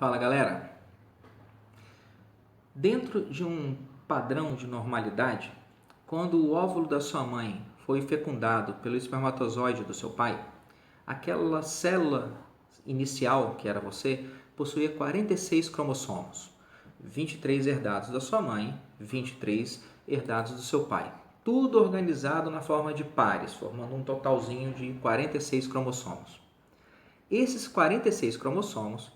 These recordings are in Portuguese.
Fala galera, dentro de um padrão de normalidade, quando o óvulo da sua mãe foi fecundado pelo espermatozoide do seu pai, aquela célula inicial, que era você, possuía 46 cromossomos, 23 herdados da sua mãe, 23 herdados do seu pai. Tudo organizado na forma de pares, formando um totalzinho de 46 cromossomos. Esses 46 cromossomos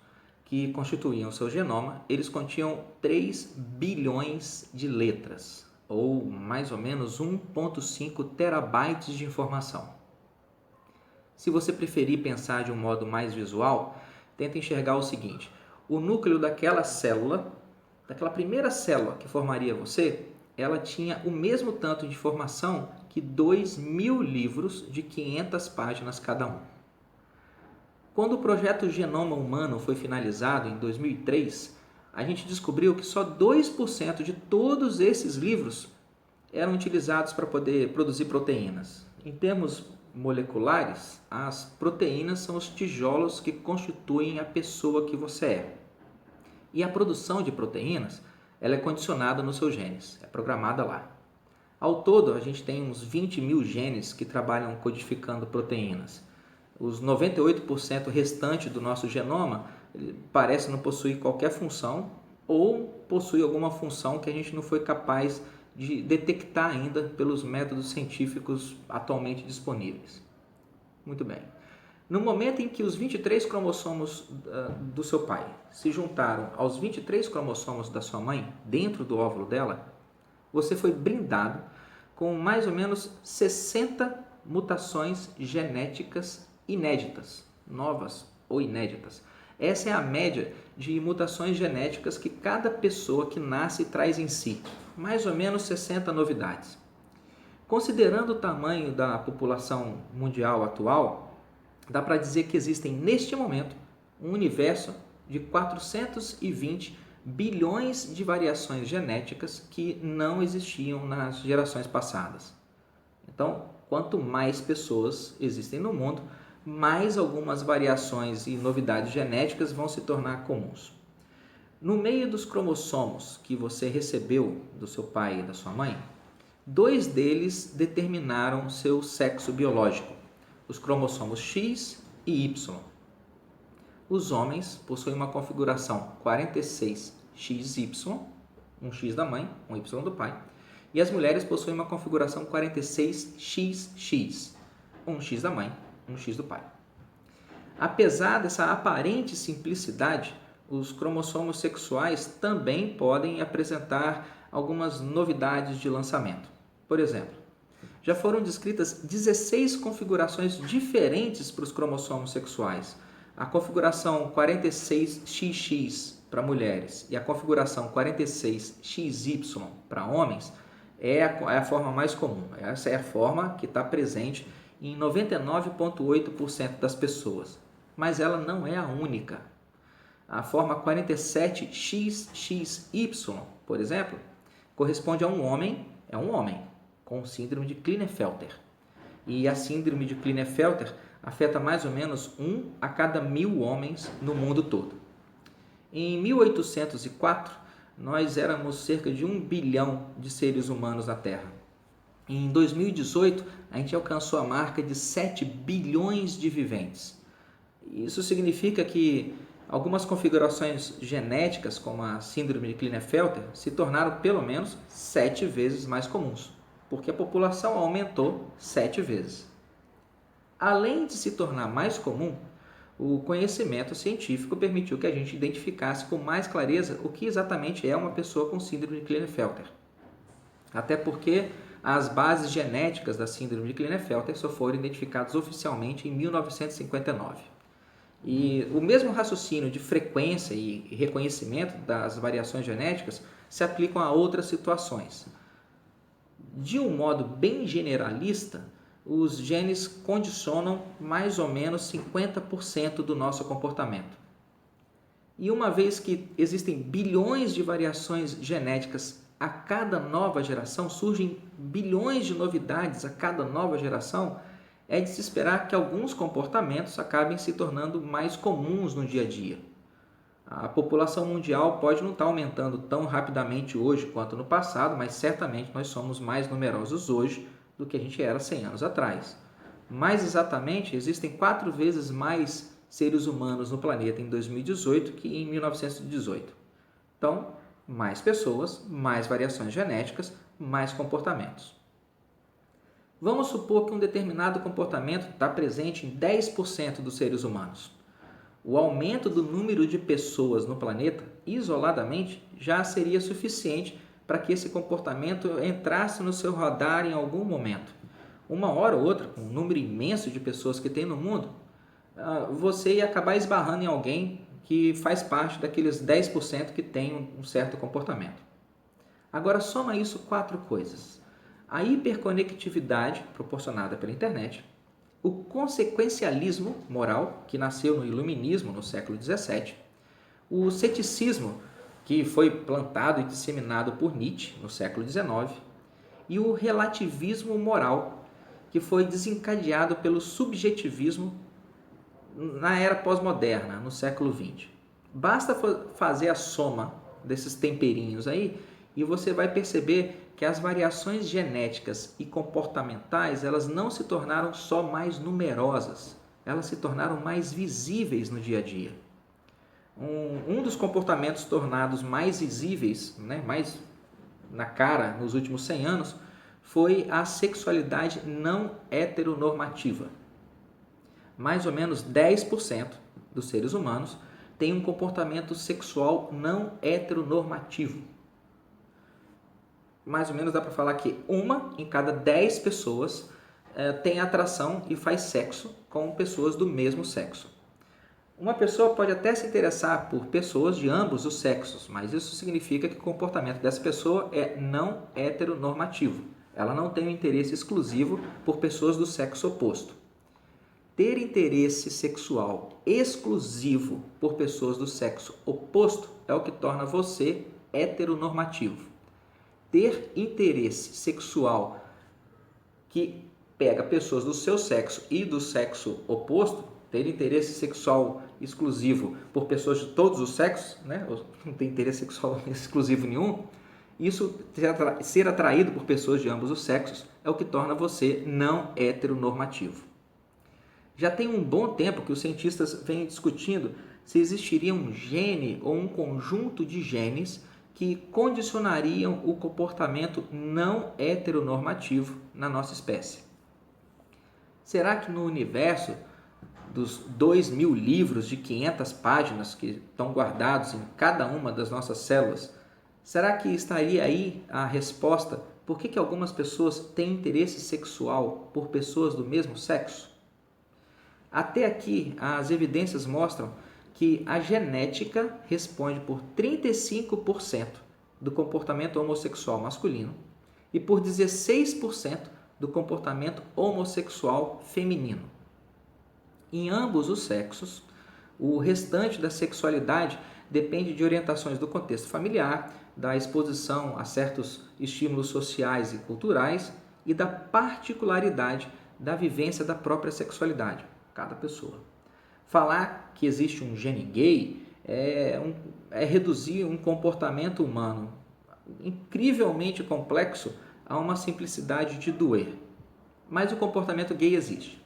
que constituíam seu genoma, eles continham 3 bilhões de letras, ou mais ou menos 1,5 terabytes de informação. Se você preferir pensar de um modo mais visual, tenta enxergar o seguinte: o núcleo daquela célula, daquela primeira célula que formaria você, ela tinha o mesmo tanto de informação que 2.000 livros de 500 páginas cada um. Quando o projeto Genoma Humano foi finalizado em 2003, a gente descobriu que só 2% de todos esses livros eram utilizados para poder produzir proteínas. Em termos moleculares, as proteínas são os tijolos que constituem a pessoa que você é. E a produção de proteínas, ela é condicionada nos seus genes, é programada lá. Ao todo, a gente tem uns 20.000 genes que trabalham codificando proteínas. Os 98% restante do nosso genoma parece não possuir qualquer função ou possui alguma função que a gente não foi capaz de detectar ainda pelos métodos científicos atualmente disponíveis. Muito bem. No momento em que os 23 cromossomos do seu pai se juntaram aos 23 cromossomos da sua mãe, dentro do óvulo dela, você foi brindado com mais ou menos 60 mutações genéticas inéditas, novas ou inéditas. Essa é a média de mutações genéticas que cada pessoa que nasce traz em si, mais ou menos 60 novidades. Considerando o tamanho da população mundial atual, dá para dizer que existem neste momento um universo de 420 bilhões de variações genéticas que não existiam nas gerações passadas. Então, quanto mais pessoas existem no mundo, mais algumas variações e novidades genéticas vão se tornar comuns. No meio dos cromossomos que você recebeu do seu pai e da sua mãe, 2 deles determinaram seu sexo biológico, os cromossomos X e Y. Os homens possuem uma configuração 46XY, um X da mãe, um Y do pai, e as mulheres possuem uma configuração 46XX, um X da mãe, um X do pai. Apesar dessa aparente simplicidade, os cromossomos sexuais também podem apresentar algumas novidades de lançamento. Por exemplo, já foram descritas 16 configurações diferentes para os cromossomos sexuais. A configuração 46XX para mulheres e a configuração 46XY para homens é a forma mais comum. Essa é a forma que está presente em 99,8% das pessoas, mas ela não é a única. A forma 47XXY, por exemplo, corresponde a um homem com síndrome de Klinefelter. E a síndrome de Klinefelter afeta mais ou menos 1 a cada 1.000 homens no mundo todo. Em 1804, nós éramos cerca de 1 bilhão de seres humanos na Terra. Em 2018, a gente alcançou a marca de 7 bilhões de viventes. Isso significa que algumas configurações genéticas, como a síndrome de Klinefelter, se tornaram pelo menos 7 vezes mais comuns, porque a população aumentou 7 vezes. Além de se tornar mais comum, o conhecimento científico permitiu que a gente identificasse com mais clareza o que exatamente é uma pessoa com síndrome de Klinefelter. Até porque as bases genéticas da síndrome de Klinefelter só foram identificadas oficialmente em 1959. E o mesmo raciocínio de frequência e reconhecimento das variações genéticas se aplicam a outras situações. De um modo bem generalista, os genes condicionam mais ou menos 50% do nosso comportamento. E uma vez que existem bilhões de variações genéticas a cada nova geração, surgem bilhões de novidades a cada nova geração, é de se esperar que alguns comportamentos acabem se tornando mais comuns no dia a dia. A população mundial pode não estar aumentando tão rapidamente hoje quanto no passado, mas certamente nós somos mais numerosos hoje do que a gente era 100 anos atrás. Mais exatamente, existem 4 vezes mais seres humanos no planeta em 2018 que em 1918. Então, mais pessoas, mais variações genéticas, mais comportamentos. Vamos supor que um determinado comportamento está presente em 10% dos seres humanos. O aumento do número de pessoas no planeta, isoladamente, já seria suficiente para que esse comportamento entrasse no seu radar em algum momento. Uma hora ou outra, com o número imenso de pessoas que tem no mundo, você ia acabar esbarrando em alguém que faz parte daqueles 10% que tem um certo comportamento. Agora soma isso 4 coisas. A hiperconectividade proporcionada pela internet, o consequencialismo moral, que nasceu no iluminismo no século XVII, o ceticismo, que foi plantado e disseminado por Nietzsche no século XIX, e o relativismo moral, que foi desencadeado pelo subjetivismo na era pós-moderna, no século XX. Basta fazer a soma desses temperinhos aí e você vai perceber que as variações genéticas e comportamentais, elas não se tornaram só mais numerosas, elas se tornaram mais visíveis no dia a dia. Um dos comportamentos tornados mais visíveis, mais na cara nos últimos 100 anos, foi a sexualidade não heteronormativa. Mais ou menos 10% dos seres humanos têm um comportamento sexual não heteronormativo. Mais ou menos dá para falar que 1 em cada 10 pessoas tem atração e faz sexo com pessoas do mesmo sexo. Uma pessoa pode até se interessar por pessoas de ambos os sexos, mas isso significa que o comportamento dessa pessoa é não heteronormativo. Ela não tem um interesse exclusivo por pessoas do sexo oposto. Ter interesse sexual exclusivo por pessoas do sexo oposto é o que torna você heteronormativo. Ter interesse sexual que pega pessoas do seu sexo e do sexo oposto, ter interesse sexual exclusivo por pessoas de todos os sexos, não tem interesse sexual exclusivo nenhum, isso, ser atraído por pessoas de ambos os sexos, é o que torna você não heteronormativo. Já tem um bom tempo que os cientistas vêm discutindo se existiria um gene ou um conjunto de genes que condicionariam o comportamento não heteronormativo na nossa espécie. Será que no universo dos 2.000 livros de 500 páginas que estão guardados em cada uma das nossas células, será que estaria aí a resposta por que algumas pessoas têm interesse sexual por pessoas do mesmo sexo? Até aqui, as evidências mostram que a genética responde por 35% do comportamento homossexual masculino e por 16% do comportamento homossexual feminino. Em ambos os sexos, o restante da sexualidade depende de orientações do contexto familiar, da exposição a certos estímulos sociais e culturais e da particularidade da vivência da própria sexualidade, cada pessoa. Falar que existe um gene gay é reduzir um comportamento humano incrivelmente complexo a uma simplicidade de doer. Mas o comportamento gay existe.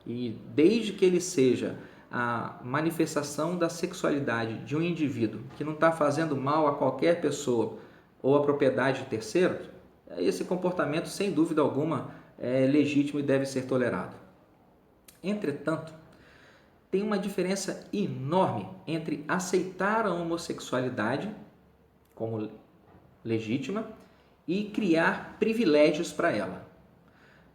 E desde que ele seja a manifestação da sexualidade de um indivíduo que não está fazendo mal a qualquer pessoa ou a propriedade de terceiros, esse comportamento, sem dúvida alguma, é legítimo e deve ser tolerado. Entretanto, tem uma diferença enorme entre aceitar a homossexualidade como legítima e criar privilégios para ela.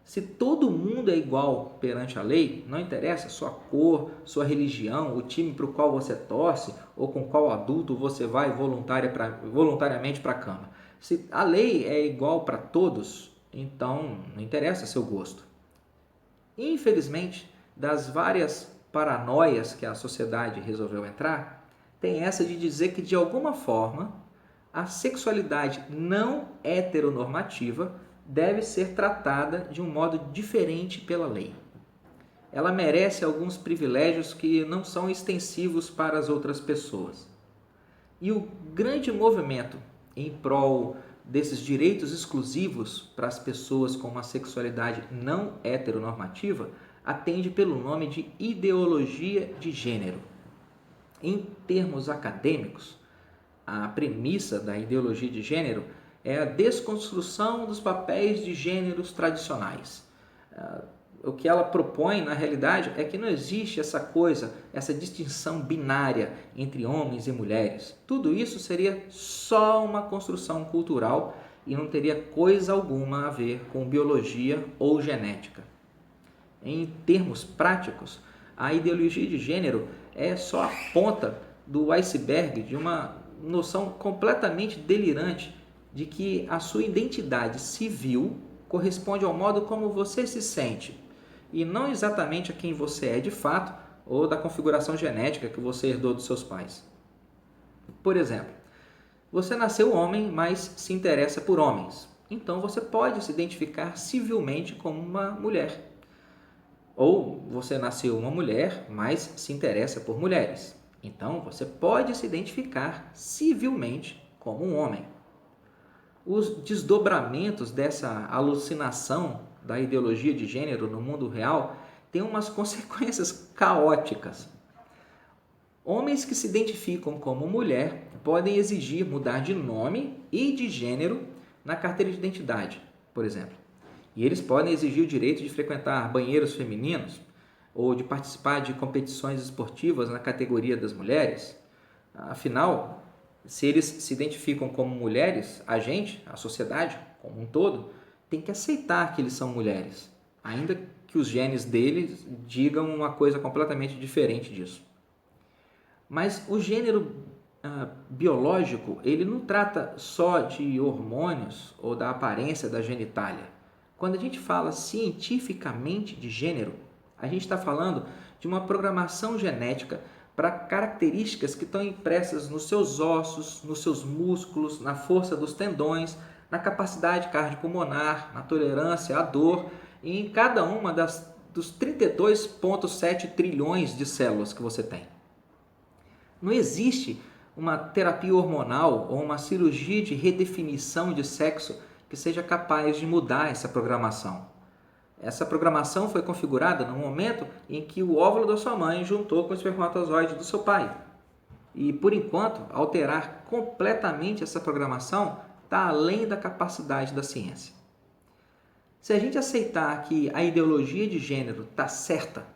Se todo mundo é igual perante a lei, não interessa sua cor, sua religião, o time para o qual você torce ou com qual adulto você vai voluntariamente para a cama. Se a lei é igual para todos, então não interessa seu gosto. Infelizmente, das várias paranoias que a sociedade resolveu entrar, tem essa de dizer que de alguma forma a sexualidade não heteronormativa deve ser tratada de um modo diferente pela lei. Ela merece alguns privilégios que não são extensivos para as outras pessoas. E o grande movimento em prol desses direitos exclusivos para as pessoas com uma sexualidade não heteronormativa atende pelo nome de ideologia de gênero. Em termos acadêmicos, a premissa da ideologia de gênero é a desconstrução dos papéis de gêneros tradicionais. O que ela propõe, na realidade, é que não existe essa distinção binária entre homens e mulheres. Tudo isso seria só uma construção cultural e não teria coisa alguma a ver com biologia ou genética. Em termos práticos, a ideologia de gênero é só a ponta do iceberg de uma noção completamente delirante de que a sua identidade civil corresponde ao modo como você se sente, e não exatamente a quem você é de fato ou da configuração genética que você herdou dos seus pais. Por exemplo, você nasceu homem, mas se interessa por homens, então você pode se identificar civilmente como uma mulher. Ou você nasceu uma mulher, mas se interessa por mulheres, então você pode se identificar civilmente como um homem. Os desdobramentos dessa alucinação da ideologia de gênero no mundo real têm umas consequências caóticas. Homens que se identificam como mulher podem exigir mudar de nome e de gênero na carteira de identidade, por exemplo. E eles podem exigir o direito de frequentar banheiros femininos ou de participar de competições esportivas na categoria das mulheres. Afinal, se eles se identificam como mulheres, a sociedade como um todo, tem que aceitar que eles são mulheres, ainda que os genes deles digam uma coisa completamente diferente disso. Mas o gênero biológico, ele não trata só de hormônios ou da aparência da genitália. Quando a gente fala cientificamente de gênero, a gente está falando de uma programação genética para características que estão impressas nos seus ossos, nos seus músculos, na força dos tendões, na capacidade cardiopulmonar, na tolerância à dor e em cada uma dos 32,7 trilhões de células que você tem. Não existe uma terapia hormonal ou uma cirurgia de redefinição de sexo que seja capaz de mudar essa programação. Essa programação foi configurada no momento em que o óvulo da sua mãe juntou com o espermatozoide do seu pai. E, por enquanto, alterar completamente essa programação está além da capacidade da ciência. Se a gente aceitar que a ideologia de gênero está certa,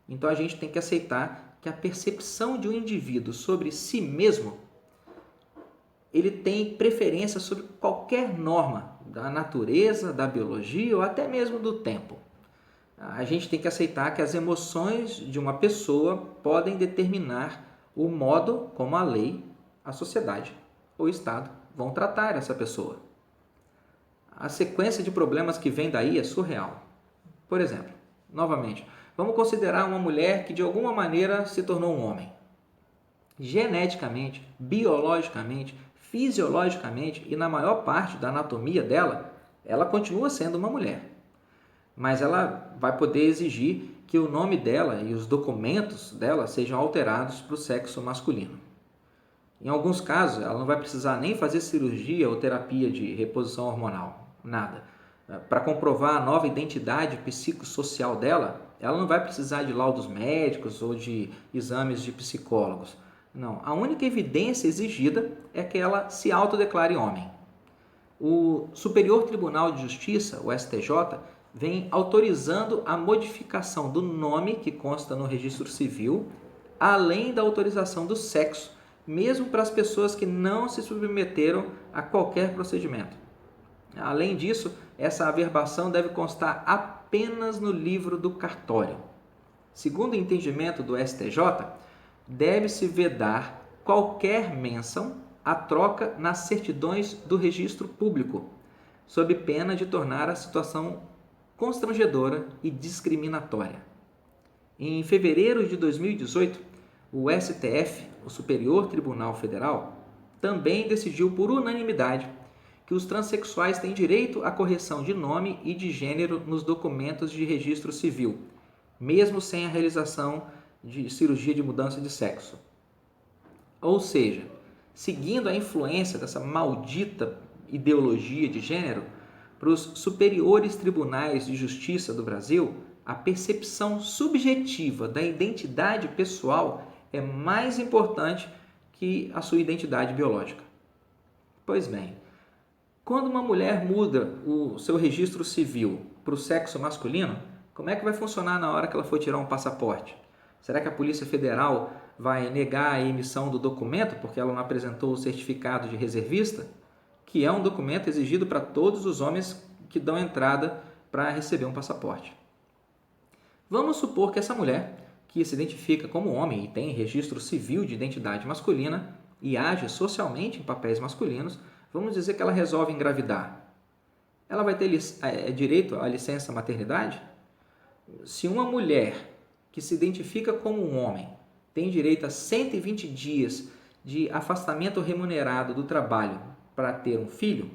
então a gente tem que aceitar que a percepção de um indivíduo sobre si mesmo, ele tem preferência sobre qualquer norma da natureza, da biologia ou até mesmo do tempo. A gente tem que aceitar que as emoções de uma pessoa podem determinar o modo como a lei, a sociedade ou o Estado vão tratar essa pessoa. A sequência de problemas que vem daí é surreal. Por exemplo, novamente, vamos considerar uma mulher que de alguma maneira se tornou um homem. Geneticamente, biologicamente, fisiologicamente e na maior parte da anatomia dela, ela continua sendo uma mulher. Mas ela vai poder exigir que o nome dela e os documentos dela sejam alterados para o sexo masculino. Em alguns casos, ela não vai precisar nem fazer cirurgia ou terapia de reposição hormonal, nada. Para comprovar a nova identidade psicossocial dela, ela não vai precisar de laudos médicos ou de exames de psicólogos. Não, a única evidência exigida é que ela se autodeclare homem. O Superior Tribunal de Justiça, o STJ, vem autorizando a modificação do nome que consta no registro civil, além da autorização do sexo, mesmo para as pessoas que não se submeteram a qualquer procedimento. Além disso, essa averbação deve constar apenas no livro do cartório. Segundo o entendimento do STJ, deve-se vedar qualquer menção à troca nas certidões do registro público, sob pena de tornar a situação constrangedora e discriminatória. Em fevereiro de 2018, o STF, o Superior Tribunal Federal, também decidiu por unanimidade que os transexuais têm direito à correção de nome e de gênero nos documentos de registro civil, mesmo sem a realização de cirurgia de mudança de sexo. Ou seja, seguindo a influência dessa maldita ideologia de gênero, para os superiores tribunais de justiça do Brasil, a percepção subjetiva da identidade pessoal é mais importante que a sua identidade biológica. Pois bem, quando uma mulher muda o seu registro civil para o sexo masculino, como é que vai funcionar na hora que ela for tirar um passaporte? Será que a Polícia Federal vai negar a emissão do documento porque ela não apresentou o certificado de reservista, que é um documento exigido para todos os homens que dão entrada para receber um passaporte? Vamos supor que essa mulher, que se identifica como homem e tem registro civil de identidade masculina e age socialmente em papéis masculinos, vamos dizer que ela resolve engravidar. Ela vai ter direito à licença maternidade? Se uma mulher que se identifica como um homem tem direito a 120 dias de afastamento remunerado do trabalho para ter um filho,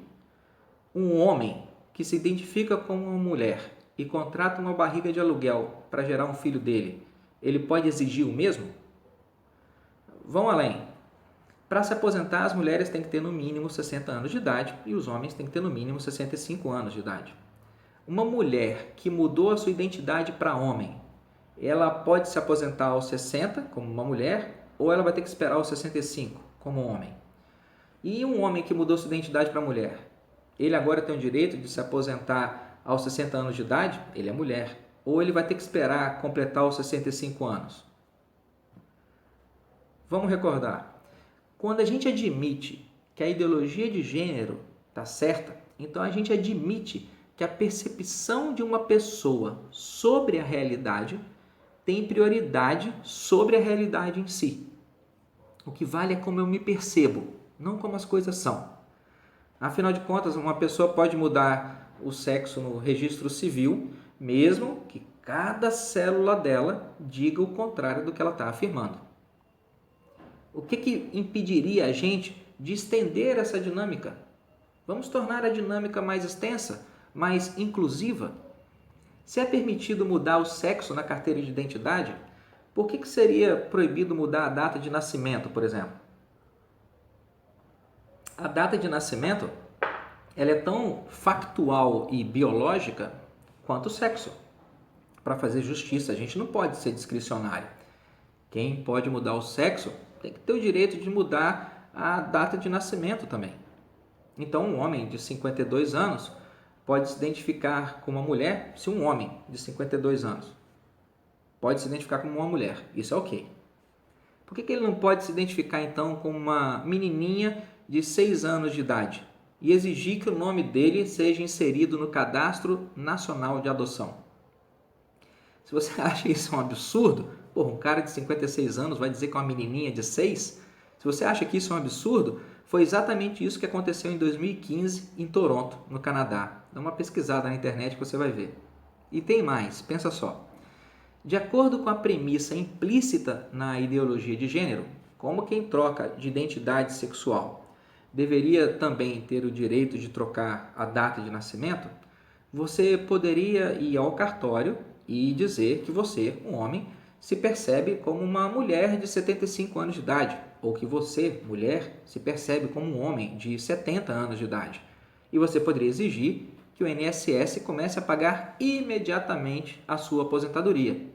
um homem que se identifica como uma mulher e contrata uma barriga de aluguel para gerar um filho dele, ele pode exigir o mesmo? Vão além. Para se aposentar, as mulheres têm que ter no mínimo 60 anos de idade e os homens têm que ter no mínimo 65 anos de idade. Uma mulher que mudou a sua identidade para homem, ela pode se aposentar aos 60 como uma mulher ou ela vai ter que esperar aos 65 como homem? E um homem que mudou sua identidade para mulher, ele agora tem o direito de se aposentar aos 60 anos de idade? Ele é mulher. Ou ele vai ter que esperar completar os 65 anos? Vamos recordar. Quando a gente admite que a ideologia de gênero está certa, então a gente admite que a percepção de uma pessoa sobre a realidade tem prioridade sobre a realidade em si. O que vale é como eu me percebo, não como as coisas são. Afinal de contas, uma pessoa pode mudar o sexo no registro civil, mesmo que cada célula dela diga o contrário do que ela está afirmando. O que impediria a gente de estender essa dinâmica? Vamos tornar a dinâmica mais extensa, mais inclusiva? Se é permitido mudar o sexo na carteira de identidade, por que seria proibido mudar a data de nascimento, por exemplo? A data de nascimento ela é tão factual e biológica quanto o sexo. Para fazer justiça, a gente não pode ser discricionário. Quem pode mudar o sexo tem que ter o direito de mudar a data de nascimento também. Então, um homem de 52 anos pode se identificar com uma mulher se um homem de 52 anos pode se identificar como uma mulher. Isso é ok. Por que ele não pode se identificar, então, com uma menininha de 6 anos de idade e exigir que o nome dele seja inserido no Cadastro Nacional de Adoção? Se você acha isso um absurdo, um cara de 56 anos vai dizer que é uma menininha de 6? Se você acha que isso é um absurdo, foi exatamente isso que aconteceu em 2015 em Toronto, no Canadá. Dá uma pesquisada na internet que você vai ver. E tem mais, pensa só. De acordo com a premissa implícita na ideologia de gênero, como quem troca de identidade sexual deveria também ter o direito de trocar a data de nascimento, você poderia ir ao cartório e dizer que você, um homem, se percebe como uma mulher de 75 anos de idade, ou que você, mulher, se percebe como um homem de 70 anos de idade. E você poderia exigir que o INSS comece a pagar imediatamente a sua aposentadoria.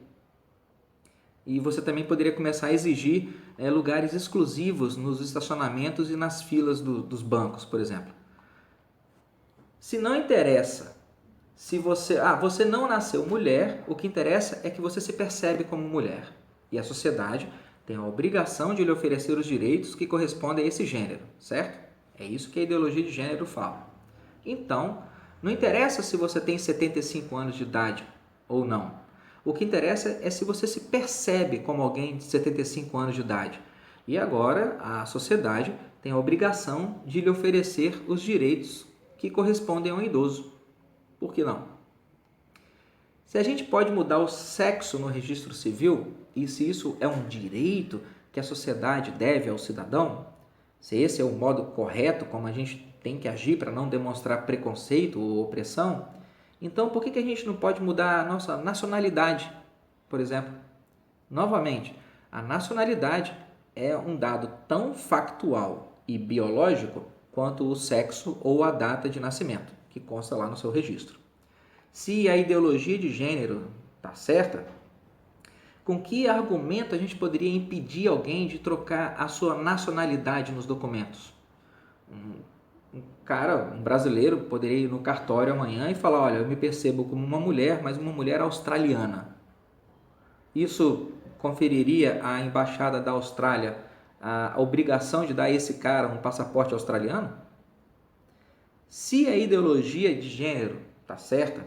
E você também poderia começar a exigir lugares exclusivos nos estacionamentos e nas filas dos bancos, por exemplo. Se não interessa, se você não nasceu mulher, o que interessa é que você se percebe como mulher. E a sociedade tem a obrigação de lhe oferecer os direitos que correspondem a esse gênero, certo? É isso que a ideologia de gênero fala. Então, não interessa se você tem 75 anos de idade ou não. O que interessa é se você se percebe como alguém de 75 anos de idade. E agora a sociedade tem a obrigação de lhe oferecer os direitos que correspondem a um idoso. Por que não? Se a gente pode mudar o sexo no registro civil, e se isso é um direito que a sociedade deve ao cidadão, se esse é o modo correto como a gente tem que agir para não demonstrar preconceito ou opressão, então por que a gente não pode mudar a nossa nacionalidade, por exemplo? Novamente, a nacionalidade é um dado tão factual e biológico quanto o sexo ou a data de nascimento, que consta lá no seu registro. Se a ideologia de gênero está certa, com que argumento a gente poderia impedir alguém de trocar a sua nacionalidade nos documentos? Um brasileiro poderia ir no cartório amanhã e falar: olha, eu me percebo como uma mulher, mas uma mulher australiana. Isso conferiria à Embaixada da Austrália a obrigação de dar a esse cara um passaporte australiano? Se a ideologia de gênero está certa,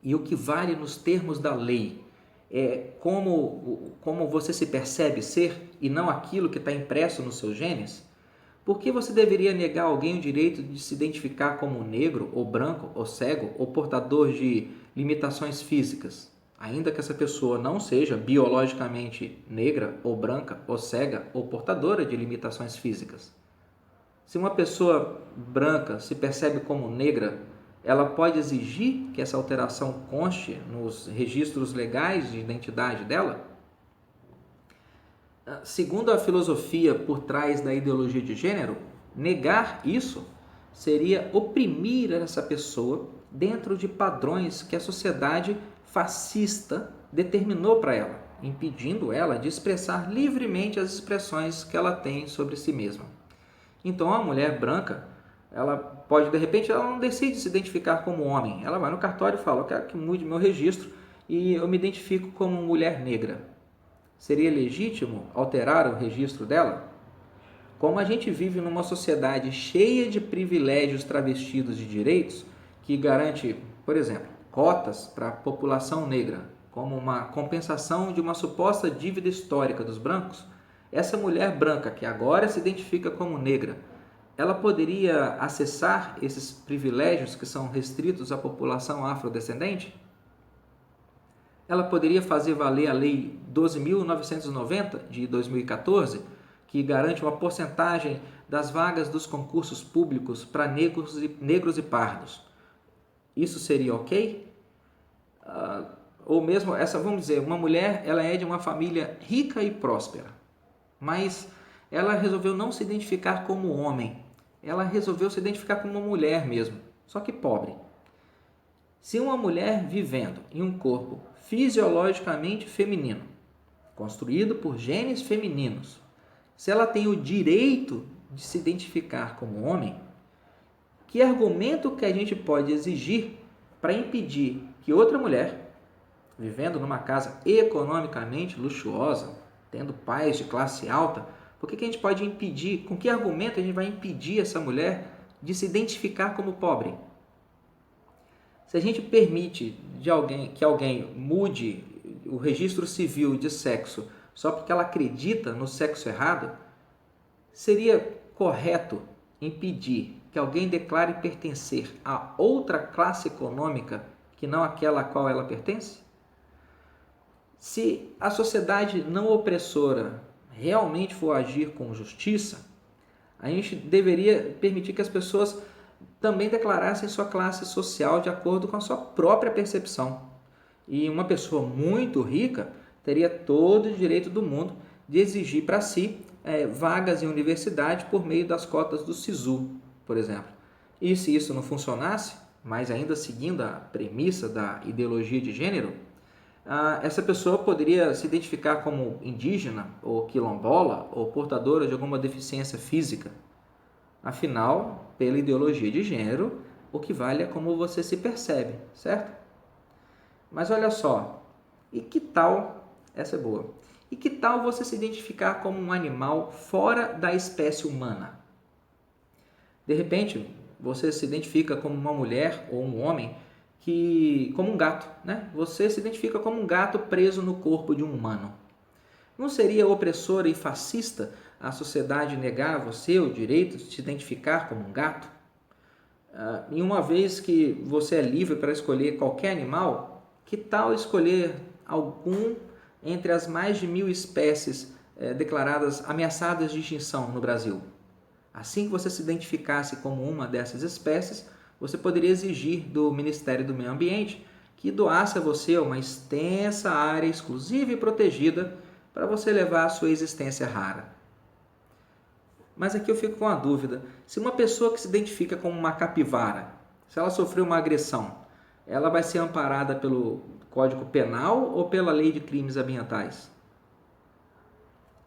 e o que vale nos termos da lei é como você se percebe ser e não aquilo que está impresso nos seus genes, por que você deveria negar a alguém o direito de se identificar como negro, ou branco, ou cego, ou portador de limitações físicas, ainda que essa pessoa não seja biologicamente negra, ou branca, ou cega, ou portadora de limitações físicas? Se uma pessoa branca se percebe como negra, ela pode exigir que essa alteração conste nos registros legais de identidade dela? Segundo a filosofia por trás da ideologia de gênero, negar isso seria oprimir essa pessoa dentro de padrões que a sociedade fascista determinou para ela, impedindo ela de expressar livremente as expressões que ela tem sobre si mesma. Então, a mulher branca, ela pode, de repente, ela não decide se identificar como homem. Ela vai no cartório e fala: eu quero que mude meu registro e eu me identifico como mulher negra. Seria legítimo alterar o registro dela? Como a gente vive numa sociedade cheia de privilégios travestidos de direitos, que garante, por exemplo, cotas para a população negra, como uma compensação de uma suposta dívida histórica dos brancos, essa mulher branca, que agora se identifica como negra, ela poderia acessar esses privilégios que são restritos à população afrodescendente? Ela poderia fazer valer a Lei 12.990 de 2014, que garante uma porcentagem das vagas dos concursos públicos para negros e pardos. Isso seria ok? Ou mesmo, vamos dizer, uma mulher, ela é de uma família rica e próspera, mas ela resolveu não se identificar como homem, ela resolveu se identificar como uma mulher mesmo, só que pobre. Se uma mulher vivendo em um corpo fisiologicamente feminino, construído por genes femininos, se ela tem o direito de se identificar como homem, que argumento que a gente pode exigir para impedir que outra mulher, vivendo numa casa economicamente luxuosa, tendo pais de classe alta, por que a gente pode impedir, com que argumento a gente vai impedir essa mulher de se identificar como pobre? Se a gente permite que alguém mude o registro civil de sexo só porque ela acredita no sexo errado, seria correto impedir que alguém declare pertencer a outra classe econômica que não aquela a qual ela pertence? Se a sociedade não opressora realmente for agir com justiça, a gente deveria permitir que as pessoas também declarassem sua classe social de acordo com a sua própria percepção. E uma pessoa muito rica teria todo o direito do mundo de exigir para si vagas em universidade por meio das cotas do SISU, por exemplo. E se isso não funcionasse, mas ainda seguindo a premissa da ideologia de gênero, essa pessoa poderia se identificar como indígena, ou quilombola, ou portadora de alguma deficiência física. Afinal, pela ideologia de gênero, o que vale é como você se percebe, certo? Mas olha só, e que tal, essa é boa, e que tal você se identificar como um animal fora da espécie humana? De repente, você se identifica como uma mulher ou um homem como um gato, né? Você se identifica como um gato preso no corpo de um humano. Não seria opressora e fascista a sociedade negar a você o direito de se identificar como um gato? E uma vez que você é livre para escolher qualquer animal, que tal escolher algum entre as mais de 1.000 espécies declaradas ameaçadas de extinção no Brasil? Assim que você se identificasse como uma dessas espécies, você poderia exigir do Ministério do Meio Ambiente que doasse a você uma extensa área exclusiva e protegida para você levar a sua existência rara. Mas aqui eu fico com a dúvida, se uma pessoa que se identifica como uma capivara, se ela sofreu uma agressão, ela vai ser amparada pelo Código Penal ou pela Lei de Crimes Ambientais?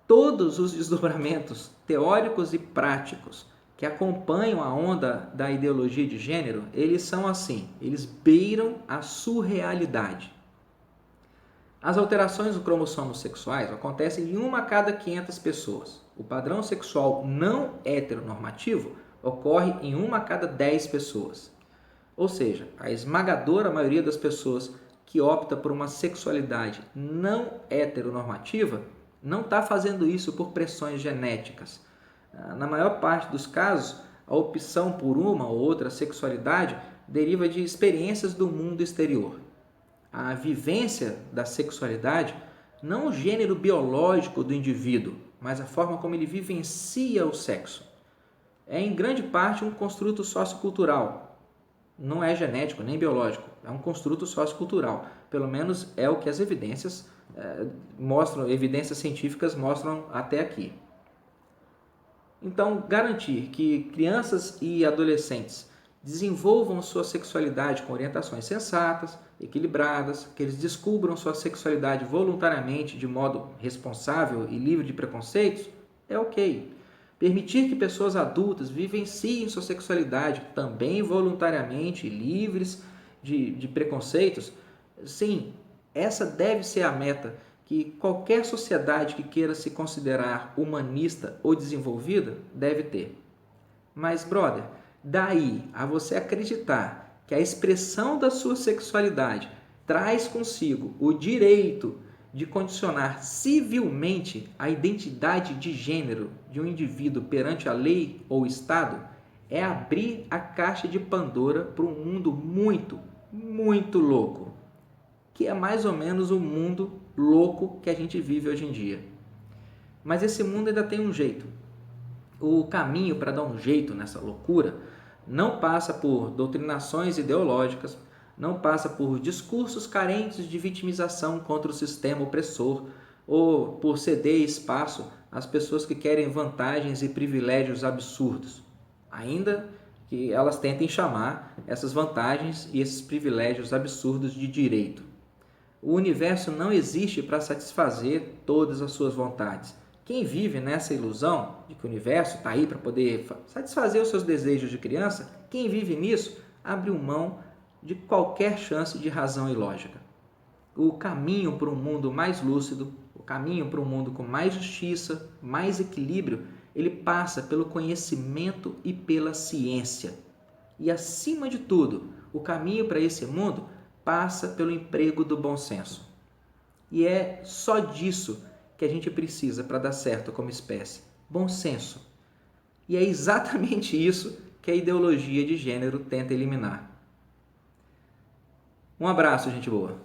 Todos os desdobramentos teóricos e práticos que acompanham a onda da ideologia de gênero, eles são assim, eles beiram a surrealidade. As alterações dos cromossomos sexuais acontecem em 1 a cada 500 pessoas. O padrão sexual não heteronormativo ocorre em 1 a cada 10 pessoas. Ou seja, a esmagadora maioria das pessoas que opta por uma sexualidade não heteronormativa não está fazendo isso por pressões genéticas. Na maior parte dos casos, a opção por uma ou outra sexualidade deriva de experiências do mundo exterior. A vivência da sexualidade, não o gênero biológico do indivíduo, mas a forma como ele vivencia o sexo, é em grande parte um construto sociocultural. Não é genético nem biológico, é um construto sociocultural. Pelo menos é o que as evidências mostram, evidências científicas mostram até aqui. Então, garantir que crianças e adolescentes desenvolvam sua sexualidade com orientações sensatas, equilibradas, que eles descubram sua sexualidade voluntariamente de modo responsável e livre de preconceitos, é ok. Permitir que pessoas adultas vivenciem sua sexualidade também voluntariamente, livres de preconceitos, sim, essa deve ser a meta que qualquer sociedade que queira se considerar humanista ou desenvolvida deve ter. Mas, brother, daí a você acreditar que a expressão da sua sexualidade traz consigo o direito de condicionar civilmente a identidade de gênero de um indivíduo perante a lei ou Estado, é abrir a caixa de Pandora para um mundo muito, muito louco, que é mais ou menos o mundo louco que a gente vive hoje em dia. Mas esse mundo ainda tem um jeito. O caminho para dar um jeito nessa loucura não passa por doutrinações ideológicas, não passa por discursos carentes de vitimização contra o sistema opressor ou por ceder espaço às pessoas que querem vantagens e privilégios absurdos, ainda que elas tentem chamar essas vantagens e esses privilégios absurdos de direito. O universo não existe para satisfazer todas as suas vontades. Quem vive nessa ilusão de que o universo está aí para poder satisfazer os seus desejos de criança, quem vive nisso abre mão de qualquer chance de razão e lógica. O caminho para um mundo mais lúcido, o caminho para um mundo com mais justiça, mais equilíbrio, ele passa pelo conhecimento e pela ciência. E, acima de tudo, o caminho para esse mundo passa pelo emprego do bom senso. E é só disso que a gente precisa para dar certo como espécie. Bom senso. E é exatamente isso que a ideologia de gênero tenta eliminar. Um abraço, gente boa.